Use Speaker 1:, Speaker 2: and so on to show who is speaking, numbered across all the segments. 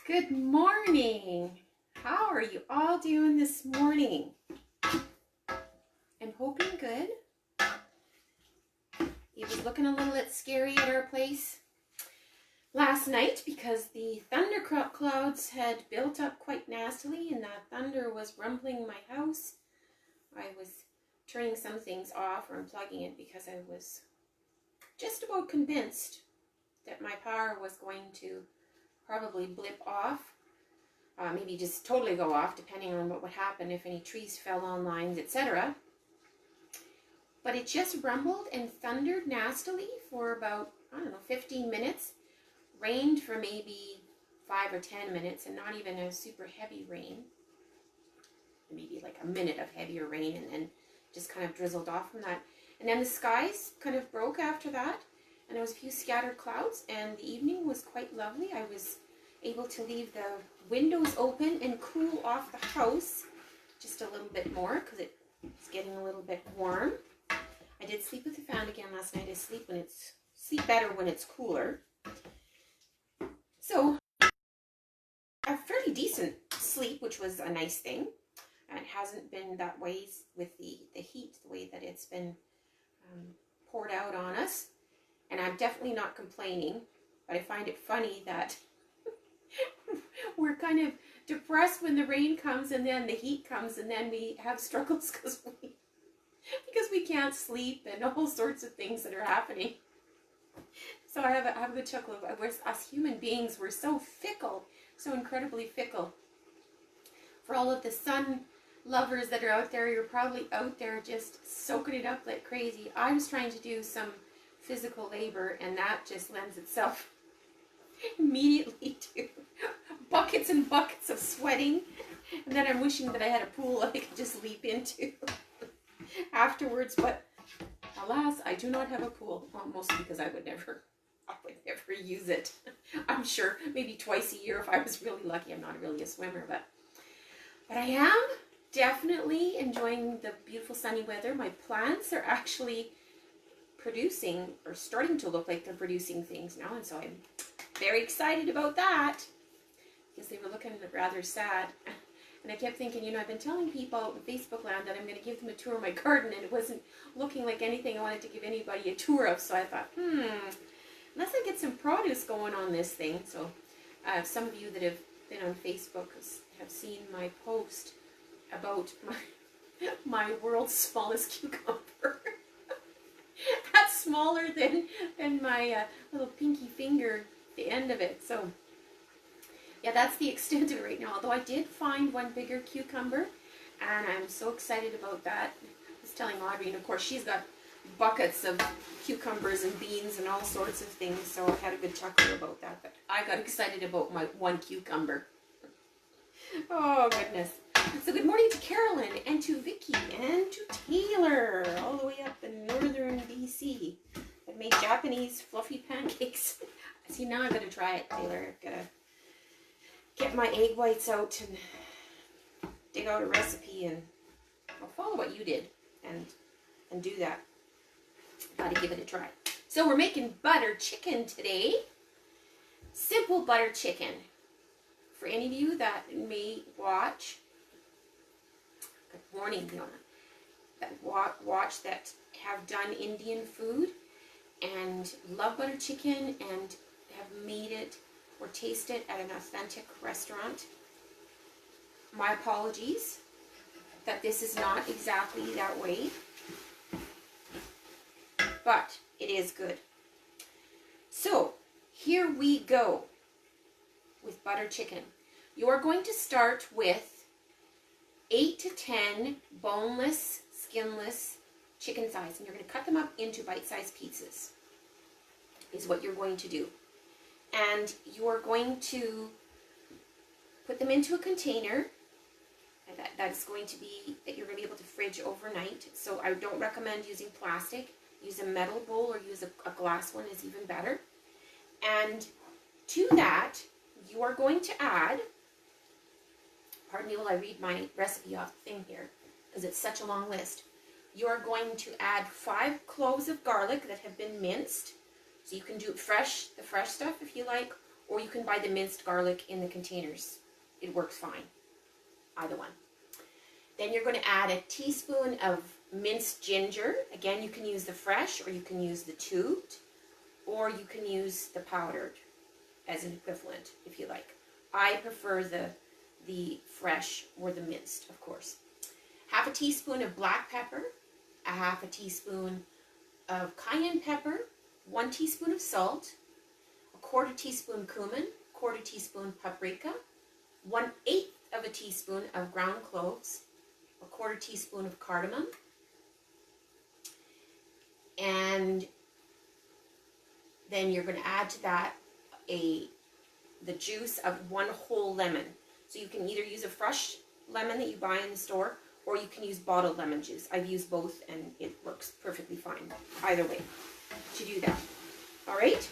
Speaker 1: Good morning. How are you all doing this morning? I'm hoping good. It was looking a little bit scary at our place last night because the thunder clouds had built up quite nastily and that thunder was rumbling my house. I was turning some things off or unplugging it because I was just about convinced that my power was going to probably blip off, maybe just totally go off, depending on what would happen if any trees fell on lines, etc. But it just rumbled and thundered nastily for about, 15 minutes. Rained for maybe 5 or 10 minutes, and not even a super heavy rain. Maybe like a minute of heavier rain, and then just kind of drizzled off from that. And then the skies kind of broke after that. And there was a few scattered clouds, and the evening was quite lovely. I was able to leave the windows open and cool off the house just a little bit more because it's getting a little bit warm. I did sleep with the fan again last night. I sleep better when it's cooler. So a fairly decent sleep, which was a nice thing. And it hasn't been that way with the heat, the way that it's been poured out on us. And I'm definitely not complaining, but I find it funny that we're kind of depressed when the rain comes and then the heat comes and then we have struggles because we can't sleep and all sorts of things that are happening. So I have a good chuckle of us human beings, we're so fickle, so incredibly fickle. For all of the sun lovers that are out there, you're probably out there just soaking it up like crazy. I was trying to do some physical labor, and that just lends itself immediately to buckets and buckets of sweating, and then I'm wishing that I had a pool I could just leap into afterwards, but alas, I do not have a pool, mostly because I would never use it. I'm sure maybe twice a year if I was really lucky. I'm not really a swimmer, but I am definitely enjoying the beautiful sunny weather. My plants are actually producing, or starting to look like they're producing things now, and so I'm very excited about that because they were looking rather sad. And I kept thinking, I've been telling people in Facebook land that I'm going to give them a tour of my garden, and it wasn't looking like anything I wanted to give anybody a tour of, so I thought, unless I get some produce going on this thing. So some of you that have been on Facebook have seen my post about my world's smallest cucumber. That's smaller than my little pinky finger, the end of it. So yeah, that's the extent of it right now. Although I did find one bigger cucumber, and I'm so excited about that. I was telling Audrey, and of course she's got buckets of cucumbers and beans and all sorts of things, so I had a good chuckle about that. But I got excited about my one cucumber. Oh goodness. So good morning to Carolyn and to Vicky and to Taylor, all the way up in northern BC, that made Japanese fluffy pancakes. See, now I'm gonna try it, Taylor. I've gotta get my egg whites out and dig out a recipe, and I'll follow what you did and do that. Gotta give it a try. So we're making butter chicken today. Simple butter chicken. For any of you that may watch, good morning, Fiona, that watch that have done Indian food and love butter chicken and have made it or tasted at an authentic restaurant, my apologies that this is not exactly that way, but it is good. So here we go with butter chicken. You're going to start with 8 to 10 boneless, skinless chicken thighs, and you're going to cut them up into bite-sized pieces, is what you're going to do. And you're going to put them into a container that's going to be, that you're going to be able to fridge overnight. So I don't recommend using plastic. Use a metal bowl or use a glass one is even better. And to that, you are going to add, pardon me while I read my recipe off the thing here, because it's such a long list. You are going to add 5 cloves of garlic that have been minced. So you can do it fresh, the fresh stuff if you like, or you can buy the minced garlic in the containers. It works fine, either one. Then you're going to add a teaspoon of minced ginger. Again, you can use the fresh, or you can use the tubed, or you can use the powdered as an equivalent if you like. I prefer the fresh or the minced, of course. Half a teaspoon of black pepper, a half a teaspoon of cayenne pepper, 1 teaspoon of salt, a 1/4 teaspoon cumin, 1/4 teaspoon paprika, 1/8 of a teaspoon of ground cloves, a 1/4 teaspoon of cardamom, and then you're going to add to that the juice of 1 whole lemon. So you can either use a fresh lemon that you buy in the store, or you can use bottled lemon juice. I've used both and it works perfectly fine either way to do that. All right?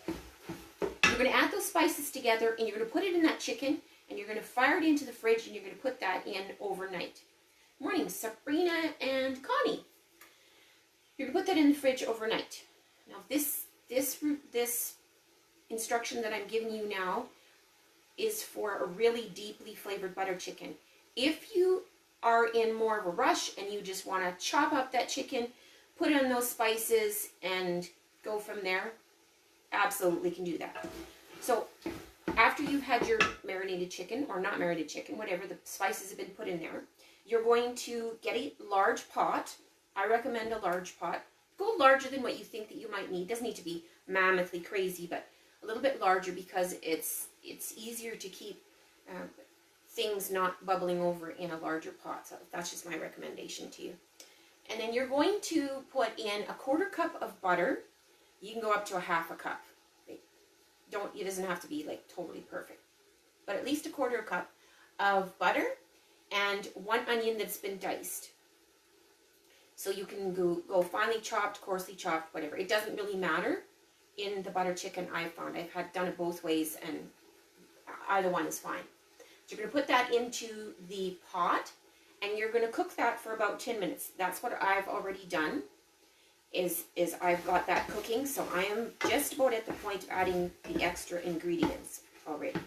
Speaker 1: You're going to add those spices together and you're going to put it in that chicken and you're going to fire it into the fridge and you're going to put that in overnight. Morning, Sabrina and Connie. You're going to put that in the fridge overnight. Now this instruction that I'm giving you now is for a really deeply flavored butter chicken. If you are in more of a rush and you just want to chop up that chicken, put in those spices and go from there, absolutely can do that. So after you've had your marinated chicken, or not marinated chicken, whatever, the spices have been put in there, you're going to get a large pot. I recommend a large pot. Go larger than what you think that you might need. Doesn't need to be mammothly crazy, but a little bit larger because it's easier to keep things not bubbling over in a larger pot. So that's just my recommendation to you. And then you're going to put in a 1/4 cup of butter. You can go up to a 1/2 cup. It doesn't have to be like totally perfect, but at least a 1/4 cup of butter and 1 onion that's been diced. So you can go finely chopped, coarsely chopped, whatever. It doesn't really matter in the butter chicken I've found. I've done it both ways and either one is fine. So you're going to put that into the pot and you're going to cook that for about 10 minutes. That's what I've already done, is I've got that cooking. So I am just about at the point of adding the extra ingredients already.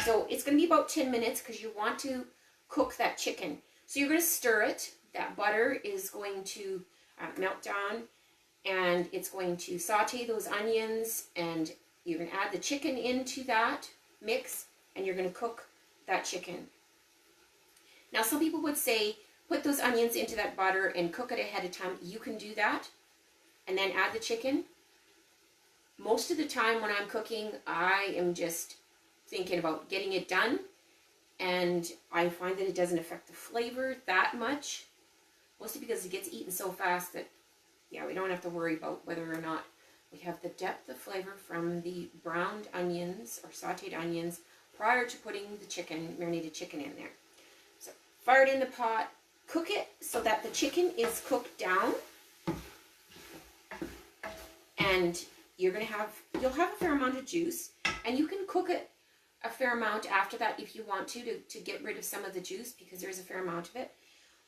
Speaker 1: So it's going to be about 10 minutes because you want to cook that chicken. So you're going to stir it. That butter is going to melt down and it's going to saute those onions, and you're going to add the chicken into that mix and you're going to cook that chicken. Now some people would say put those onions into that butter and cook it ahead of time. You can do that and then add the chicken. Most of the time when I'm cooking, I am just thinking about getting it done, and I find that it doesn't affect the flavor that much, mostly because it gets eaten so fast that, yeah, we don't have to worry about whether or not we have the depth of flavor from the browned onions or sauteed onions prior to putting the chicken, marinated chicken, in there. So fire it in the pot, cook it so that the chicken is cooked down, and you'll have a fair amount of juice, and you can cook it a fair amount after that if you want to get rid of some of the juice, because there's a fair amount of it.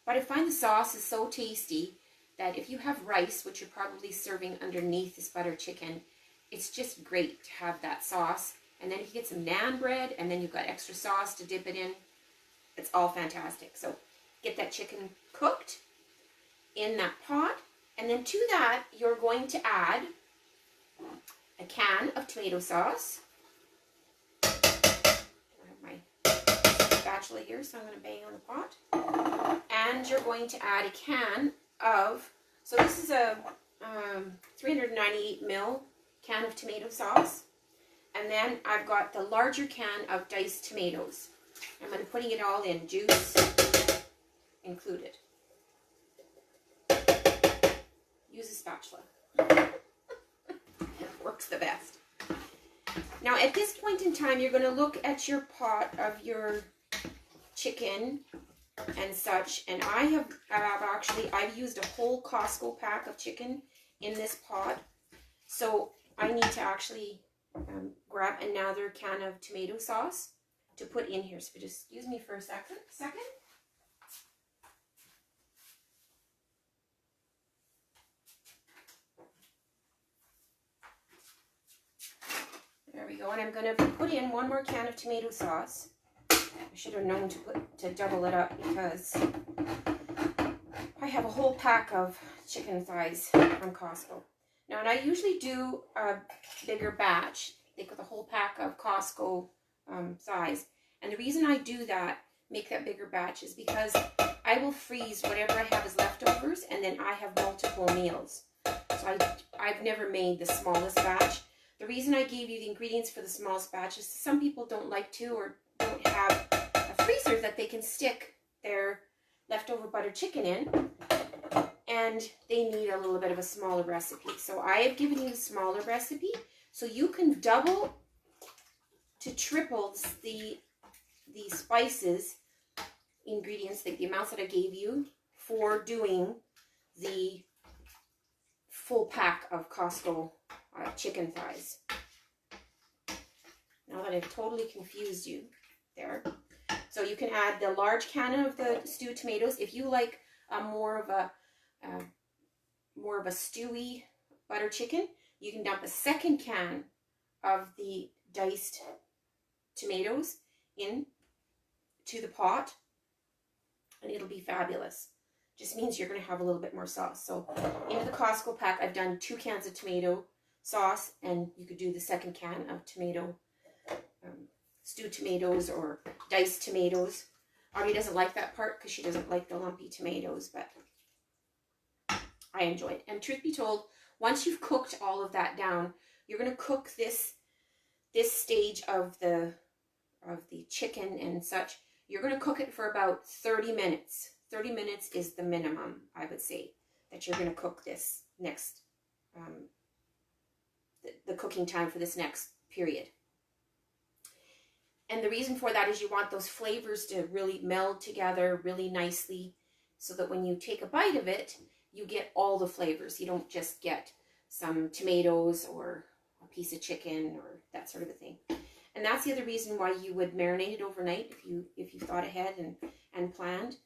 Speaker 1: But I find the sauce is so tasty that if you have rice, which you're probably serving underneath this butter chicken, it's just great to have that sauce. And then if you get some naan bread and then you've got extra sauce to dip it in, it's all fantastic. So get that chicken cooked in that pot. And then to that, you're going to add a can of tomato sauce. I have my spatula here, so I'm going to bang on the pot. And you're going to add a can of, so this is a 398 ml can of tomato sauce. And then I've got the larger can of diced tomatoes. I'm going to putting it all in, juice included. Use a spatula. It works the best. Now at this point in time, you're going to look at your pot of your chicken and such, and I've used a whole Costco pack of chicken in this pot, so I need to actually grab another can of tomato sauce to put in here. So just excuse me for a second. There we go. And I'm going to put in 1 more can of tomato sauce. I should have known to double it up because I have a whole pack of chicken thighs from Costco. Now, and I usually do a bigger batch, like with a whole pack of Costco thighs. And the reason I do that, make that bigger batch, is because I will freeze whatever I have as leftovers, and then I have multiple meals. So I've never made the smallest batch. The reason I gave you the ingredients for the smallest batch is some people don't like to or don't have a freezer that they can stick their leftover buttered chicken in, and they need a little bit of a smaller recipe. So I have given you a smaller recipe, so you can double to triple the spices ingredients, like the amounts that I gave you for doing the full pack of Costco chicken thighs. Now that I've totally confused you there. So you can add the large can of the stewed tomatoes. If you like more of a stewy butter chicken, you can dump a 2nd can of the diced tomatoes in to the pot, and it'll be fabulous. Just means you're going to have a little bit more sauce. So into the Costco pack, I've done 2 cans of tomato sauce, and you could do the 2nd can of tomato stewed tomatoes or diced tomatoes. Audrey doesn't like that part because she doesn't like the lumpy tomatoes, but I enjoy it. And truth be told, once you've cooked all of that down, you're going to cook this stage of the chicken and such. You're going to cook it for about 30 minutes. 30 minutes is the minimum, I would say, that you're going to cook this next, the cooking time for this next period. And the reason for that is you want those flavors to really meld together really nicely so that when you take a bite of it, you get all the flavors. You don't just get some tomatoes or a piece of chicken or that sort of a thing. And that's the other reason why you would marinate it overnight if you thought ahead and planned.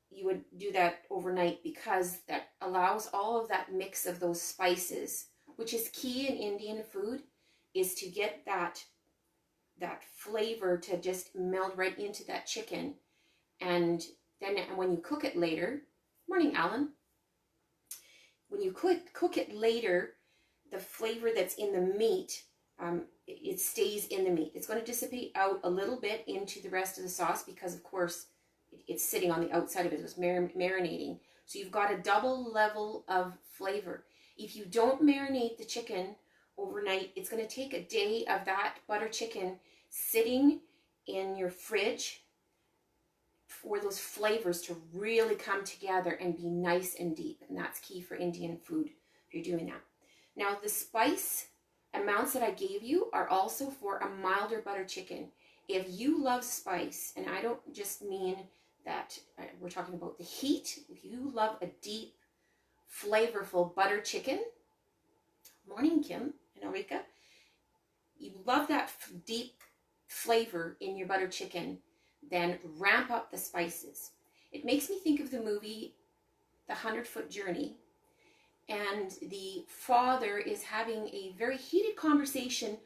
Speaker 1: You would do that overnight because that allows all of that mix of those spices, which is key in Indian food, is to get that flavor to just meld right into that chicken. And then when you cook it later, morning Alan, when you cook it later, the flavor that's in the meat, it stays in the meat. It's going to dissipate out a little bit into the rest of the sauce because, of course, it's sitting on the outside of it. It's marinating. So you've got a double level of flavor. If you don't marinate the chicken overnight, it's going to take a day of that butter chicken sitting in your fridge for those flavors to really come together and be nice and deep. And that's key for Indian food if you're doing that. Now, the spice amounts that I gave you are also for a milder butter chicken. If you love spice, and I don't just mean that we're talking about the heat, if you love a deep, flavorful butter chicken, morning Kim and Ulrika, you love that deep flavor in your butter chicken, then ramp up the spices. It makes me think of the movie The 100-Foot Journey, and the father is having a very heated conversation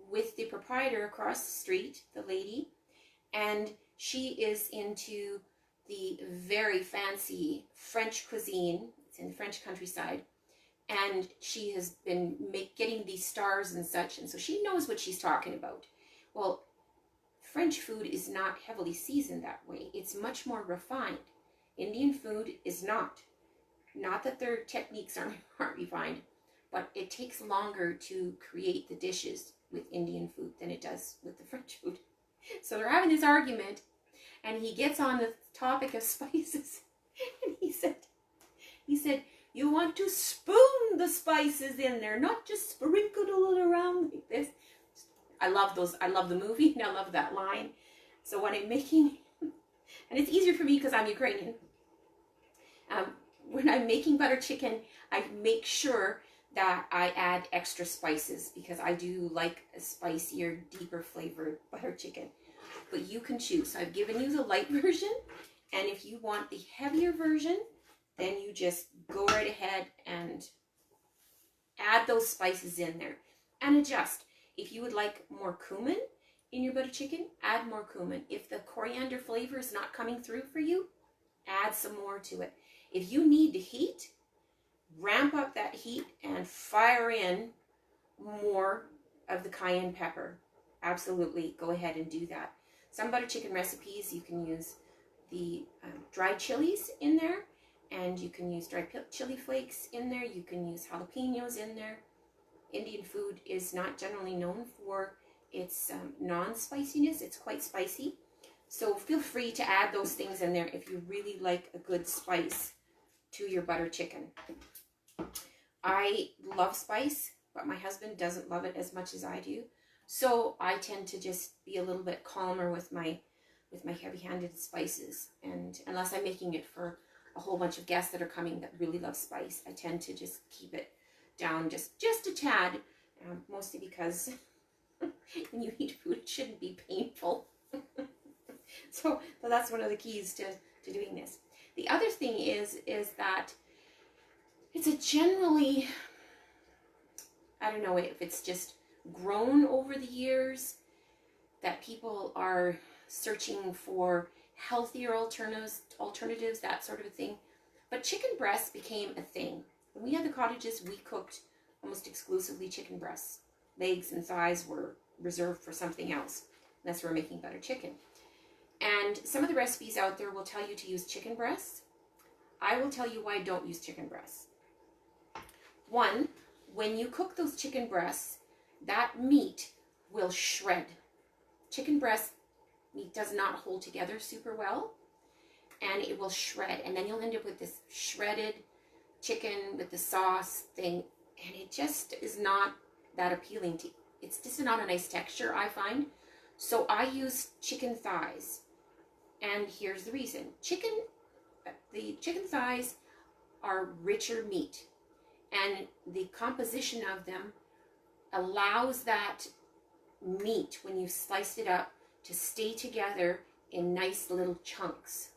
Speaker 1: with the proprietor across the street, the lady, and she is into the very fancy French cuisine. It's in the French countryside, and she has been getting these stars and such, and so she knows what she's talking about. Well, French food is not heavily seasoned that way. It's much more refined. Indian food is not. Not that their techniques aren't refined, but it takes longer to create the dishes with Indian food than it does with the French food. So they're having this argument, and he gets on the topic of spices, and he said, you want to spoon the spices in there, not just sprinkle it around like this. I love the movie, and I love that line. So when I'm making, and it's easier for me because I'm Ukrainian, when I'm making butter chicken, I make sure that I add extra spices because I do like a spicier, deeper flavored butter chicken. But you can choose. So I've given you the light version, and if you want the heavier version, then you just go right ahead and add those spices in there and adjust. If you would like more cumin in your butter chicken, add more cumin. If the coriander flavor is not coming through for you, add some more to it. If you need the heat, ramp up that heat and fire in more of the cayenne pepper. Absolutely, go ahead and do that. Some butter chicken recipes, you can use the dried chilies in there, and you can use dried chili flakes in there. You can use jalapenos in there. Indian food is not generally known for its non-spiciness. It's quite spicy. So feel free to add those things in there if you really like a good spice to your butter chicken. I love spice, but my husband doesn't love it as much as I do. So I tend to just be a little bit calmer with my heavy-handed spices. And unless I'm making it for a whole bunch of guests that are coming that really love spice, I tend to just keep it down just a tad, mostly because when you eat food, it shouldn't be painful. So that's one of the keys to doing this. The other thing is that it's a generally, I don't know if it's just grown over the years, that people are searching for healthier alternatives, that sort of a thing. But chicken breast became a thing. When we had the cottages, we cooked almost exclusively chicken breasts. Legs and thighs were reserved for something else, unless we're making butter chicken. And some of the recipes out there will tell you to use chicken breasts. I will tell you why I don't use chicken breasts. One, when you cook those chicken breasts, that meat will shred. Chicken breast meat does not hold together super well, and it will shred. And then you'll end up with this shredded chicken with the sauce thing, and it just is not that appealing to. It's just not a nice texture, I find. So I use chicken thighs, and here's the reason. The chicken thighs are richer meat, and the composition of them allows that meat, when you slice it up, to stay together in nice little chunks.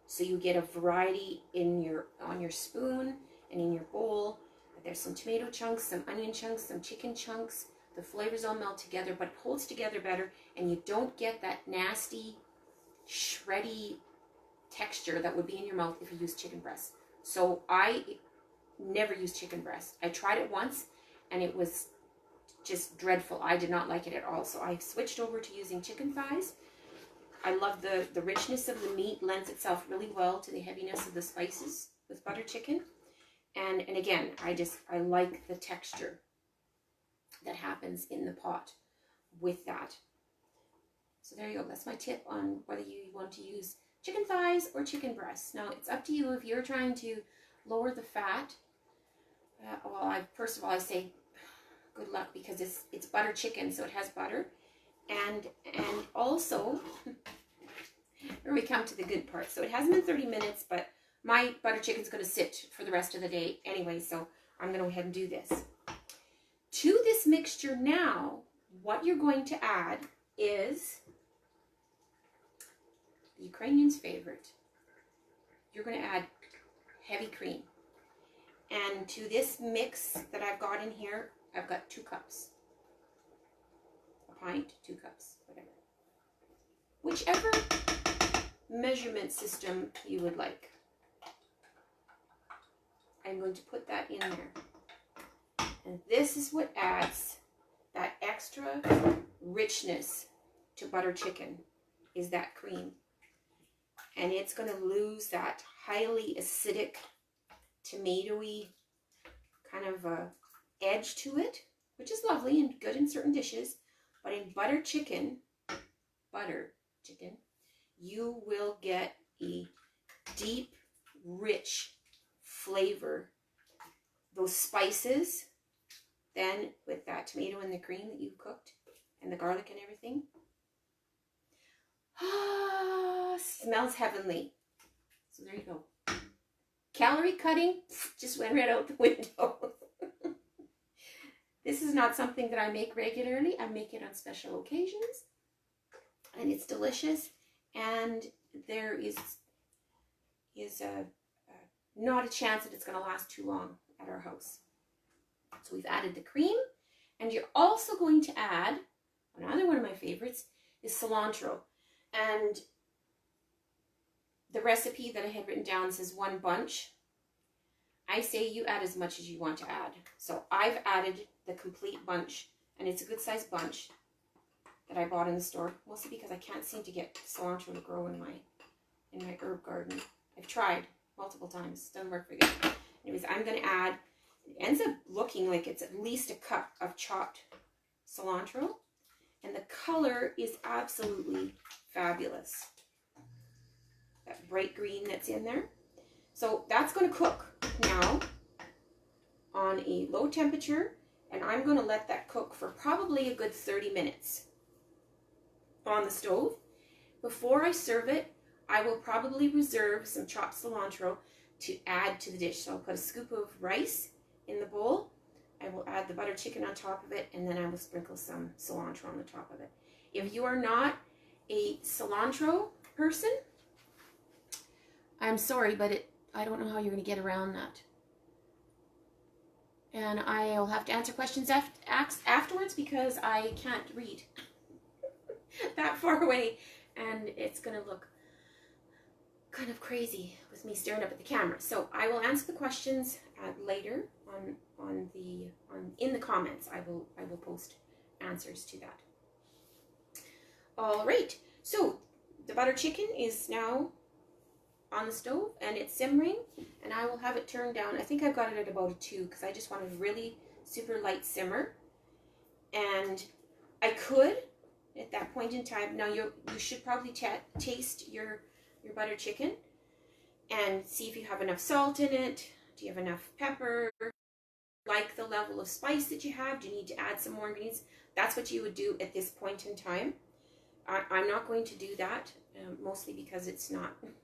Speaker 1: So you get a variety on your spoon and in your bowl. There's some tomato chunks, some onion chunks, some chicken chunks. The flavors all melt together, but it holds together better, and you don't get that nasty, shreddy texture that would be in your mouth if you use chicken breast. So I never use chicken breast. I tried it once, and it was just dreadful. I did not like it at all. So I switched over to using chicken thighs. I love the richness of the meat, lends itself really well to the heaviness of the spices with butter chicken. And again, I like the texture that happens in the pot with that. So there you go. That's my tip on whether you want to use chicken thighs or chicken breasts. Now, it's up to you if you're trying to lower the fat. First of all, I say good luck, because it's butter chicken, so it has butter. And also, here we come to the good part. So it hasn't been 30 minutes, but my butter chicken's going to sit for the rest of the day anyway, so I'm going to go ahead and do this. To this mixture now, what you're going to add is the Ukrainians' favorite. You're going to add heavy cream. And to this mix that I've got in here, I've got 2 cups. A pint, 2 cups, whatever. Whichever measurement system you would like. I'm going to put that in there. And this is what adds that extra richness to butter chicken, is that cream. And it's going to lose that highly acidic, tomatoey kind of edge to it, which is lovely and good in certain dishes. But in butter chicken, you will get a deep, rich flavor. Those spices, then with that tomato and the cream that you've cooked, and the garlic and everything. Smells heavenly. So there you go. Calorie cutting just went right out the window. This is not something that I make regularly. I make it on special occasions, and it's delicious. And there is not a chance that it's going to last too long at our house. So we've added the cream, And you're also going to add, another one of my favorites, is cilantro. And the recipe that I had written down says 1 bunch. I say you add as much as you want to add. So I've added the complete bunch, and it's a good sized bunch that I bought in the store, mostly because I can't seem to get cilantro to grow in my herb garden. I've tried multiple times, doesn't work very good. Anyways, I'm going to add, it ends up looking like it's at least a cup of chopped cilantro, and the color is absolutely fabulous. That bright green that's in there. So that's going to cook now on a low temperature, and I'm going to let that cook for probably a good 30 minutes on the stove. Before I serve it, I will probably reserve some chopped cilantro to add to the dish. So I'll put a scoop of rice in the bowl. I will add the butter chicken on top of it, and then I will sprinkle some cilantro on the top of it. If you are not a cilantro person, I'm sorry, but I don't know how you're going to get around that. And I'll have to answer questions afterwards because I can't read that far away, and it's going to look kind of crazy with me staring up at the camera. So I will answer the questions later in the comments. I will post answers to that. All right. So the butter chicken is now on the stove and it's simmering, and I will have it turned down. I think I've got it at about a 2 because I just want a really super light simmer. And I could at that point in time, now you should probably taste your butter chicken and see if you have enough salt in it. Do you have enough pepper? Like the level of spice that you have? Do you need to add some more ingredients? That's what you would do at this point in time. I'm not going to do that, mostly because it's not going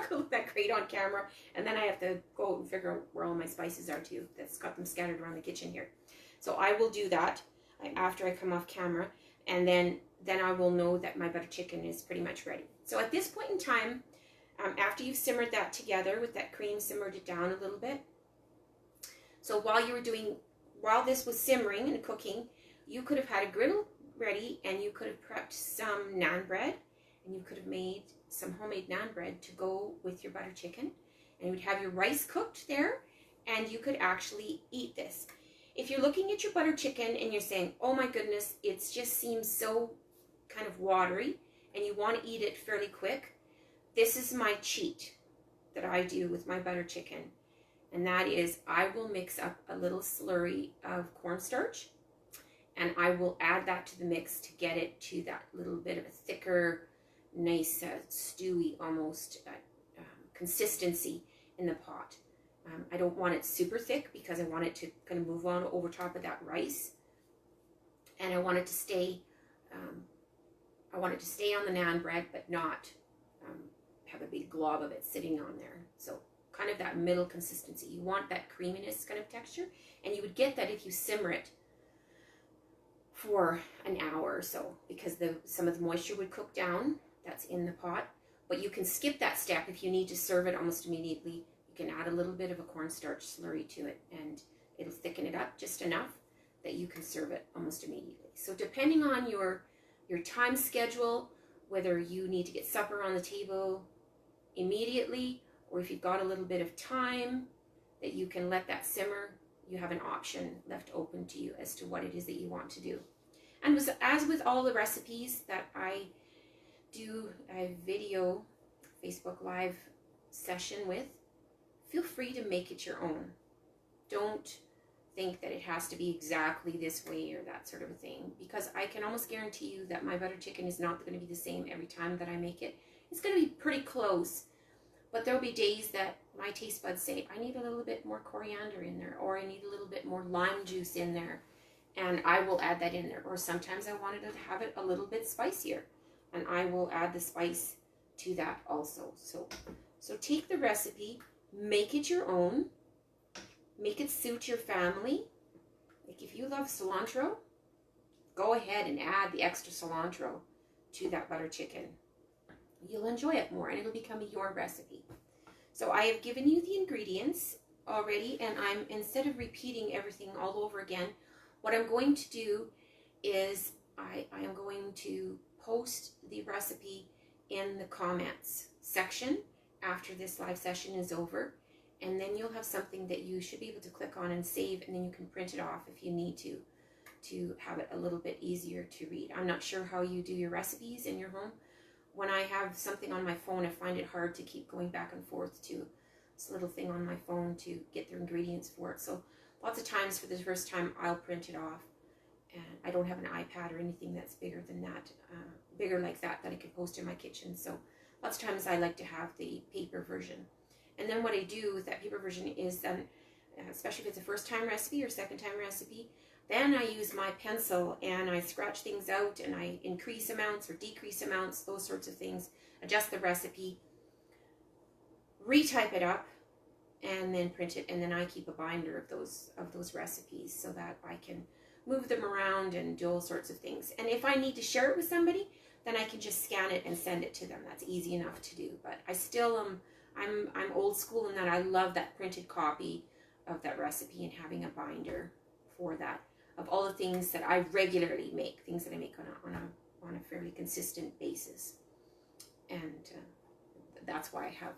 Speaker 1: to look that great on camera, and then I have to go out and figure out where all my spices are too. That's got them scattered around the kitchen here. So I will do that after I come off camera, and then I will know that my butter chicken is pretty much ready. So at this point in time, after you've simmered that together with that cream, simmered it down a little bit. So while this was simmering and cooking, you could have had a griddle ready, and you could have prepped some naan bread, and you could have made some homemade naan bread to go with your butter chicken, and you would have your rice cooked there, and you could actually eat this. If you're looking at your butter chicken and you're saying, oh my goodness, it just seems so kind of watery, and you want to eat it fairly quick, this is my cheat that I do with my butter chicken. And that is, I will mix up a little slurry of cornstarch, and I will add that to the mix to get it to that little bit of a thicker, nice, stewy almost consistency in the pot. I don't want it super thick because I want it to kind of move on over top of that rice, and I want it to stay. I want it to stay on the naan bread, but not have a big glob of it sitting on there. So kind of that middle consistency. You want that creaminess kind of texture, and you would get that if you simmer it for an hour or so, because some of the moisture would cook down that's in the pot. But you can skip that step if you need to serve it almost immediately. You can add a little bit of a cornstarch slurry to it, and it'll thicken it up just enough that you can serve it almost immediately. So depending on your time schedule, whether you need to get supper on the table immediately, or if you've got a little bit of time that you can let that simmer, you have an option left open to you as to what it is that you want to do. And as with all the recipes that I do a video Facebook Live session with, feel free to make it your own. Don't think that it has to be exactly this way or that sort of a thing, because I can almost guarantee you that my butter chicken is not going to be the same every time that I make it. It's going to be pretty close, but there'll be days that my taste buds say, I need a little bit more coriander in there, or I need a little bit more lime juice in there, and I will add that in there. Or sometimes I wanted to have it a little bit spicier, and I will add the spice to that also. So take the recipe, make it your own, make it suit your family. Like if you love cilantro, go ahead and add the extra cilantro to that butter chicken. You'll enjoy it more, and it'll become your recipe. So I have given you the ingredients already, and instead of repeating everything all over again, what I'm going to do is I am going to post the recipe in the comments section after this live session is over, and then you'll have something that you should be able to click on and save, and then you can print it off if you need to have it a little bit easier to read. I'm not sure how you do your recipes in your home. When I have something on my phone, I find it hard to keep going back and forth to this little thing on my phone to get the ingredients for it. So lots of times for the first time, I'll print it off. And I don't have an iPad or anything that's bigger than that, bigger like that I could post in my kitchen. So lots of times I like to have the paper version. And then what I do with that paper version is then, especially if it's a first time recipe or second time recipe, then I use my pencil and I scratch things out and I increase amounts or decrease amounts, those sorts of things, adjust the recipe, retype it up, and then print it. And then I keep a binder of those recipes so that I can move them around and do all sorts of things. And if I need to share it with somebody, then I can just scan it and send it to them. That's easy enough to do. But I still I'm old school in that I love that printed copy of that recipe and having a binder for that, of all the things that I regularly make, things that I make on a fairly consistent basis. And that's why I have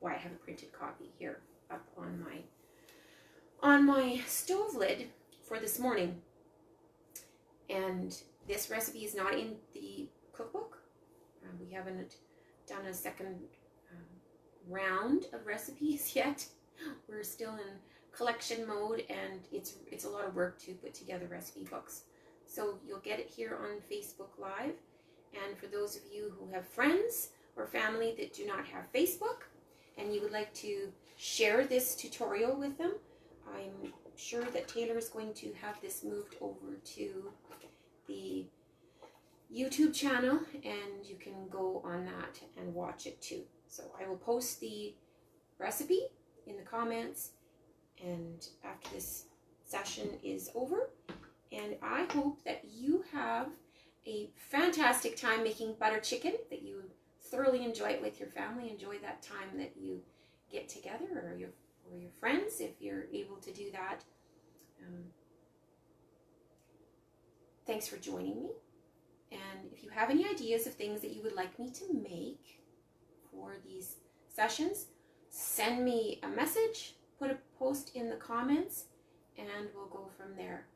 Speaker 1: a printed copy here up on my stove lid for this morning. And this recipe is not in the cookbook. We haven't done a second round of recipes yet. We're still in collection mode, and it's a lot of work to put together recipe books. So you'll get it here on Facebook Live. And for those of you who have friends or family that do not have Facebook and you would like to share this tutorial with them, I'm sure that Taylor is going to have this moved over to the YouTube channel, and you can go on that and watch it too. So I will post the recipe in the comments and after this session is over, and I hope that you have a fantastic time making butter chicken, that you thoroughly enjoy it with your family, enjoy that time that you get together, or your friends if you're able to do that. Thanks for joining me, and if you have any ideas of things that you would like me to make for these sessions, send me a message, put a post in the comments, and we'll go from there.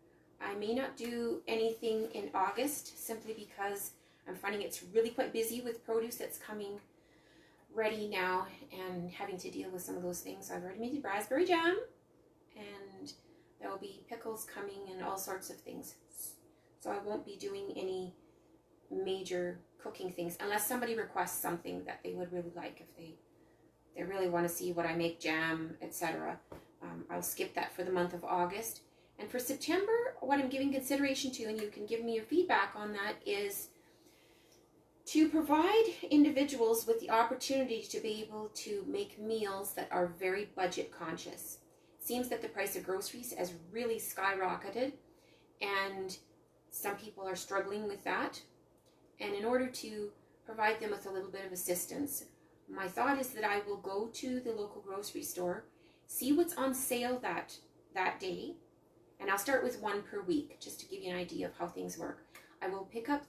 Speaker 1: I may not do anything in August simply because I'm finding it's really quite busy with produce that's coming ready now and having to deal with some of those things. I've already made the raspberry jam, and there will be pickles coming and all sorts of things. So I won't be doing any major cooking things unless somebody requests something that they would really like. If they really want to see what I make, jam, etc. I'll skip that for the month of August. And for September, what I'm giving consideration to, and you can give me your feedback on that, is to provide individuals with the opportunity to be able to make meals that are very budget conscious. It seems that the price of groceries has really skyrocketed, and some people are struggling with that. And in order to provide them with a little bit of assistance, my thought is that I will go to the local grocery store, see what's on sale that day, and I'll start with one per week, just to give you an idea of how things work. I will pick up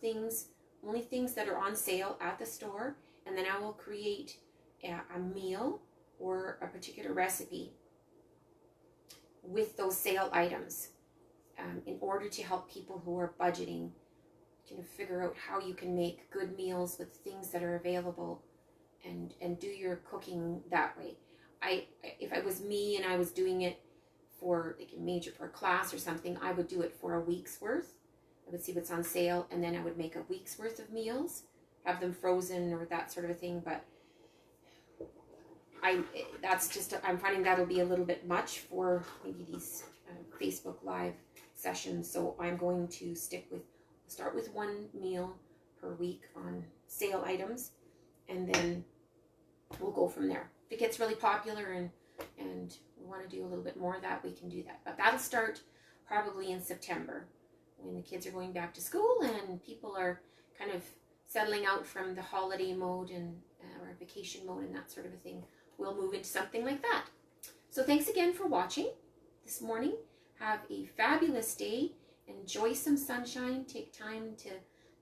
Speaker 1: only things that are on sale at the store, and then I will create a meal or a particular recipe with those sale items in order to help people who are budgeting figure out how you can make good meals with things that are available and do your cooking that way. If it was me and I was doing it for for a class or something, I would do it for a week's worth. I would see what's on sale, and then I would make a week's worth of meals, have them frozen or that sort of a thing. But I'm finding that'll be a little bit much for maybe these Facebook Live sessions. So I'm going to start with one meal per week on sale items, and then we'll go from there. If it gets really popular and we want to do a little bit more of that, we can do that. But that'll start probably in September, when the kids are going back to school and people are kind of settling out from the holiday mode and or vacation mode and that sort of a thing. We'll move into something like that. So thanks again for watching this morning. Have a fabulous day. Enjoy some sunshine. Take time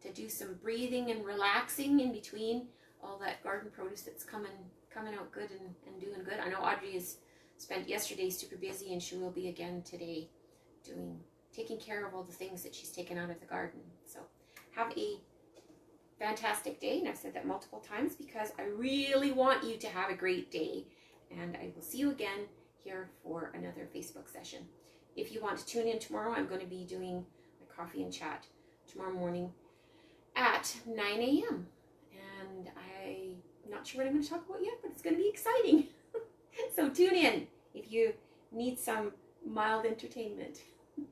Speaker 1: to do some breathing and relaxing in between all that garden produce that's coming out good and doing good. I know Audrey has spent yesterday super busy, and she will be again today taking care of all the things that she's taken out of the garden. So have a fantastic day, and I've said that multiple times because I really want you to have a great day, and I will see you again here for another Facebook session. If you want to tune in tomorrow, I'm going to be doing my coffee and chat tomorrow morning at 9 a.m. and I'm not sure what I'm going to talk about yet, but it's going to be exciting. So tune in if you need some mild entertainment.